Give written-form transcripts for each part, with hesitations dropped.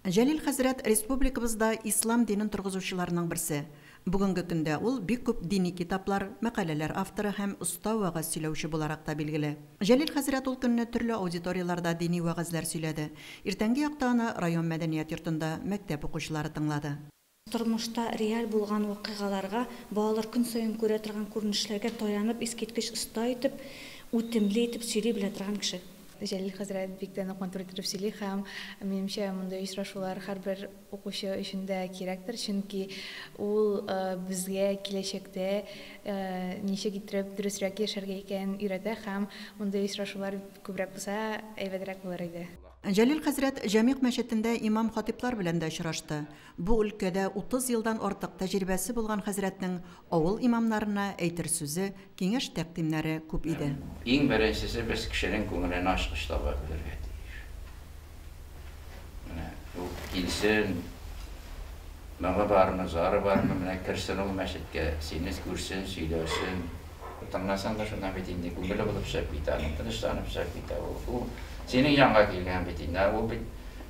Жәлил хәзрәт республикабызда ислам динен торгызучыларның берсе. Бүгенге көндә ул бик күп дини китаплар, мәкаләләр авторы һәм оста вәгазь сөйләүче буларак та билгеле. Жәлил хәзрәт ул көнне төрле аудиторияларда дини вәгазьләр сөйләде. Иртәнге якта аны район мәдәният йортында мәктәп укучылары тыңлады. Тормышта реаль булган вакыйгаларга, балалар көн саен күрә торган күренешләргә таянып, искиткеч оста итеп, үтемле итеп сөйли белә торган кеше. Жәлил хәзрәт бик тә контроль итеп сөйли һәм минемчә мондай очрашулар һәрбер укучы өчен дә кирәктер, чөнки ул безгә киләчәктә ничек итеп дөресрәк яшәргә икәнен өйрәтә һәм мондай очрашулар күбрәк булса әйбәтрәк булыр иде. Жәлил хәзрәт Җәмигъ мәчетендә имам-хатиблар белән дә очрашты. Бу өлкәдә 30 елдан артык тәҗрибәсе булган хәзрәтнең авыл имамнарына әйтер сүзе, киңәш тәкъдимнәре күп иде. Иң беренчесе без кешенең күңелен ачкыч таба белергә тиеш. Менә ул килсен, маңа бармы, зары бармы, менә керсен ул мәчеткә, сине күрсен, сөйләсен. Тыңласаң да шуннан бит инде күңеле булып шәп итә, тынычланып шәп итә ул. Синең янга килгән бит инде, ул бит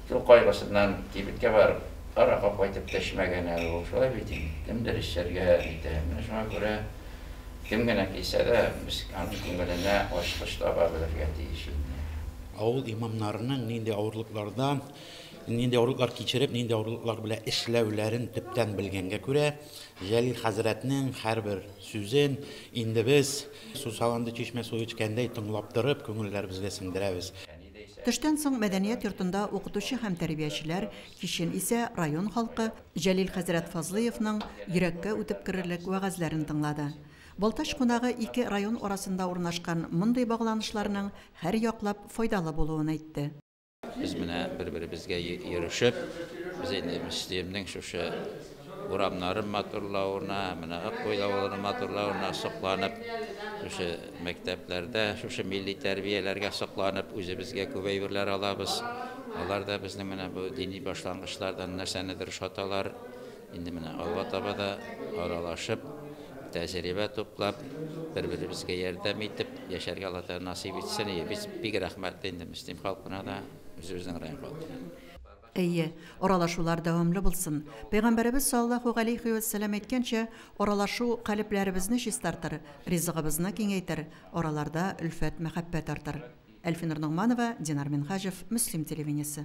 шул кайгысыннан кибеткә барып, арага кайтып төшмәгән ул, шулай бит инде. Кемдер эшләргә итә. Менә шуңа күрә кем генә килсә дә, без аның күңеленә ачкыч таба белергә тиеш инде. Авыл имамнарының нинди авырлыклардан, нинди авырлыклар кичереп, нинди авырлыклар белән эшләүләрен төптән белгәнгә күрә, Жәлил хәзрәтнең һәрбер сүзен инде без сусаланды чишмә суы эчкәндәй тыңлап торып, күңелләребезгә сеңдерәбез. Төштән соң мәдәният йортында укытучы һәм тәрбиячеләр, кичен исә район халкы Жәлил хәзрәт Фазлыевның йөрәккә үтеп керерлек вәгазьләрен тыңлады. Балташ кунагы ике район арасында урнашкан мондый багланышларның һәр яклап файдалы булуын әйтте. Biz менә бер-беребезгә йөрешеп, без инде мөслимнең шушы урамнарын матурлауына, менә койлауларын матурлауына сокланып, шушы мәктәпләрдә, шушы милли тәрбияләргә сокланып, үзебезгә күп әйберләр алабыз. Алар да безнең менә бу дини башлангычлардан нәрсәнедер шаталар. Инде менә алга-таба аралашып, тәҗрибә туплап, бер-беребезгә ярдәм итеп, яшәргә Алла насыйп итсен. Без бик рәхмәтле инде мөслим халкына да, үзебезнең район халкына. Әйе, аралашулар дәвамлы булсын. Пәйгамбәребез саллаллаһу алейхи ва саллям әйткәнчә, аралашу калебләребезне чистартыр, ризыгыбызны киңәйтер, араларда өлфәт, мәхәббәт артыр. Әлфинур Ногманова, Динар Минхажев, Мөслим телевидениесе.